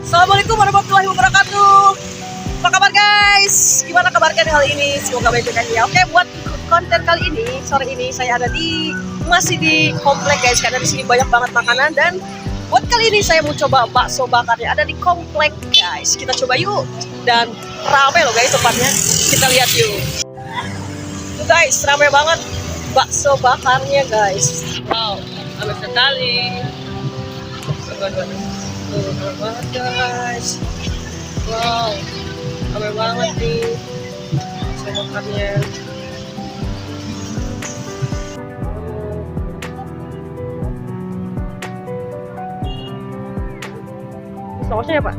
Assalamualaikum warahmatullahi wabarakatuh. Apa kabar guys? Gimana kabar kalian hari ini? Semoga baik-baik aja. Oke, buat konten kali ini, sore ini saya ada masih di komplek guys, karena di sini banyak banget makanan. Dan buat kali ini saya mau coba bakso bakarnya, ada di komplek guys. Kita coba yuk. Dan rame loh guys tempatnya. Kita lihat yuk. Tuh guys, rame banget bakso bakarnya guys. Wow, rame sekali. Tuh, rame banget guys. Wow, rame banget nih bakso bakarnya. Sausnya ya Pak?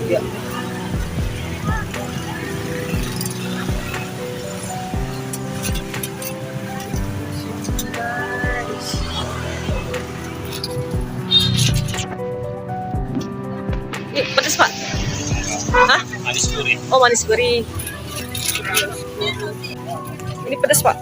Ya. Pedas Pak? Hah? Manis gurih. Oh, manis gurih. Ini pedas Pak?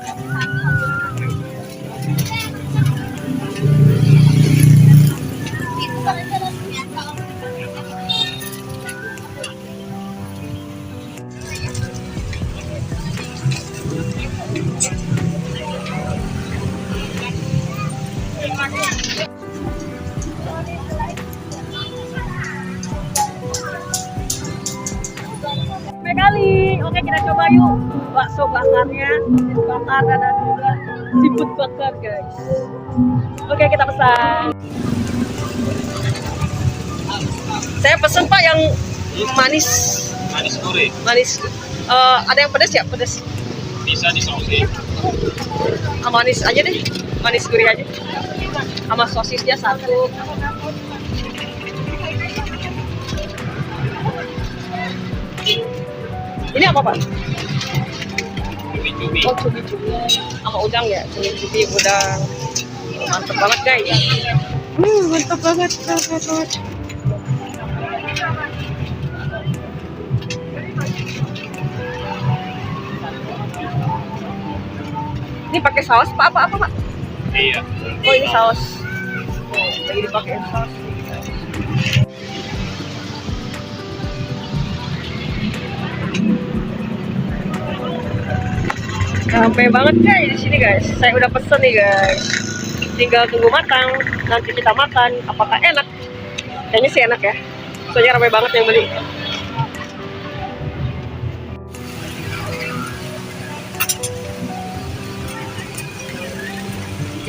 Kali. Oke, kita coba yuk bakso bakarnya, bakar dan ada juga seafood bakar guys. Oke, kita pesan. Saya pesen Pak yang manis. Manis gurih. Manis. Ada yang pedas ya? Pedas. Bisa disausin. Manis aja deh. Manis gurih aja. Sama sosisnya satu. Ini apa Pak? Cumi-cumi. Oh, cumi-cumi sama udang ya, cumi-cumi udang. Mantap banget guys. Mantap banget. Ini pakai saus Pak apa Pak? Iya. Oh, ini saus. Oh, ini pakai saus. Sampai banget guys di sini guys. Saya udah pesen nih guys. Tinggal tunggu matang. Nanti kita makan. Apakah enak? Kayaknya sih enak ya. Soalnya ramai banget yang beli.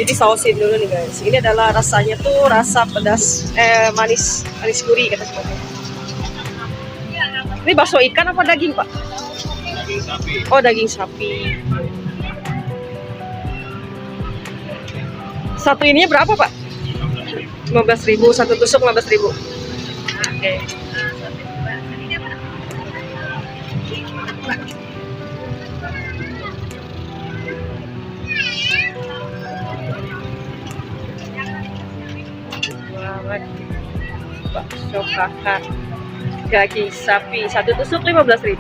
Jadi sausin dulu nih guys. Ini adalah rasanya tuh rasa pedas, manis gurih kata seperti. Ini bakso ikan apa daging Pak? Daging sapi. Oh, daging sapi. Satu ininya berapa Pak? 15.000, satu tusuk 15.000. Oke. Banget bakso bakar. Daging sapi, satu tusuk 15.000.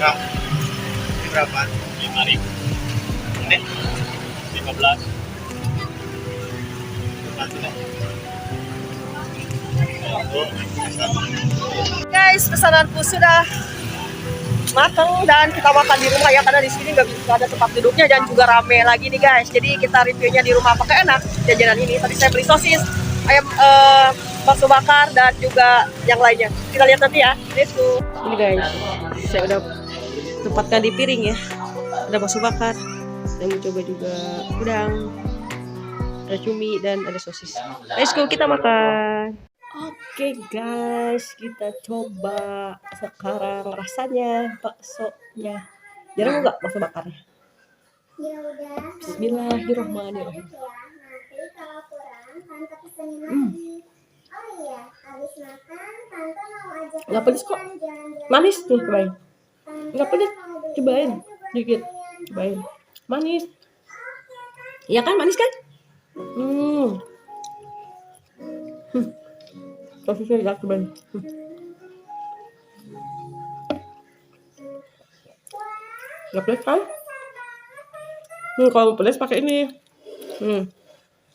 Kak, ini berapa? 5.000. Ini 15. Guys, pesananku sudah matang dan kita makan di rumah ya, karena di sini nggak ada tempat duduknya dan juga rame lagi nih guys. Jadi kita reviewnya di rumah, pakai enak jajanan ini. Tadi saya beli sosis, ayam bakso bakar dan juga yang lainnya. Kita lihat nanti ya. Let's go. Ini guys, saya udah tempatkan di piring ya. Ada bakso bakar. Saya mau coba juga udang, ada cumi dan ada sosis. Let's go, kita makan. Oke guys, kita coba sekarang rasanya baksonya. Jarang nggak bakso bakarnya? Ya udah. Bismillahirrahmanirrahim. Nanti kalau kurang tante pesenin lagi. Oh iya, habis makan tante mau ajak Nggak pedes kok. jalan-jalan. Manis nih, cobain. Tante Nggak pedes, mau beli cobain baju buat dikit. kalian. Cobain. Manis. Iya kan, manis kan? Sosisnya ya, cobain. Nggak pedes kan? Kalau pedes pakai ini.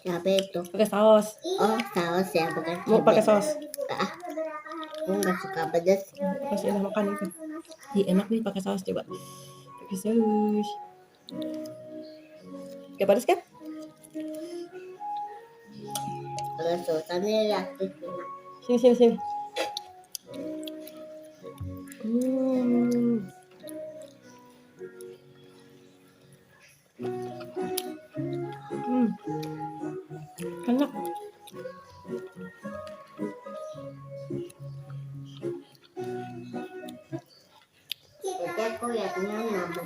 Apa itu? Pakai saus. Oh, saus ya, bukan Mau pakai saus? Ah, aku nggak suka pedas. Masih enak makan itu. Ih, enak nih pakai saus, coba. Pakai saus. Gak pedes kan? Kalau sausannya ya, Sini. Enak. jadi aku lihatnya nambah.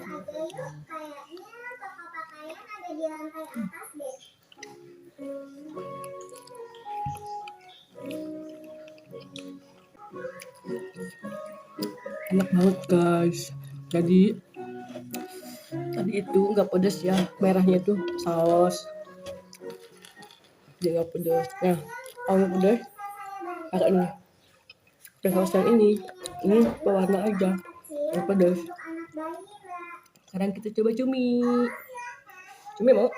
Kayaknya toko pakaian ada di lantai atas deh. Enak banget guys. Jadi tadi itu nggak pedes ya, merahnya tuh saus. Dia nggak pedes. Nah, kalau pedes agak ini. Pakai saus yang ini pewarna aja. Nggak pedes. Sekarang kita coba cumi. Cumi mau?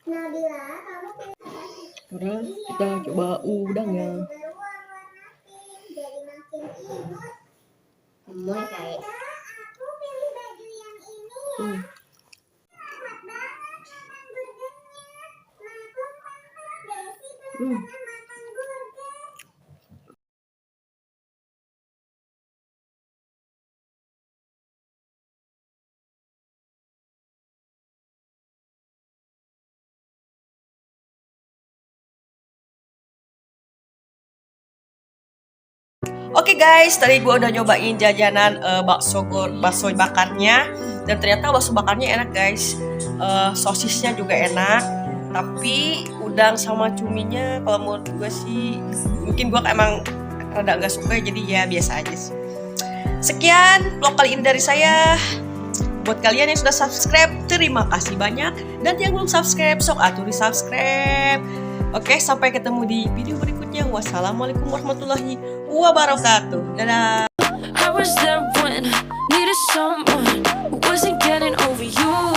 Nabila, kamu Sekarang kita coba udangnya. berwarna pink jadi makin imut. Semua kayak. Aku pilih baju yang ini ya. Enak banget hamburgernya. Nah, aku pernah Desi pernah makan burger. Oke guys, tadi gue udah nyobain jajanan bakso bakarnya, dan ternyata bakso bakarnya enak guys. Sosisnya juga enak, tapi udang sama cuminya kalau menurut gue sih mungkin gue emang rada gak suka, jadi ya biasa aja sih. Sekian vlog kali ini dari saya. Buat kalian yang sudah subscribe, terima kasih banyak. Dan yang belum subscribe, sok atuh di subscribe. Oke, sampai ketemu di video berikutnya. Wassalamualaikum warahmatullahi wabarakatuh. Dadah. I was there when I needed someone who wasn't getting over you.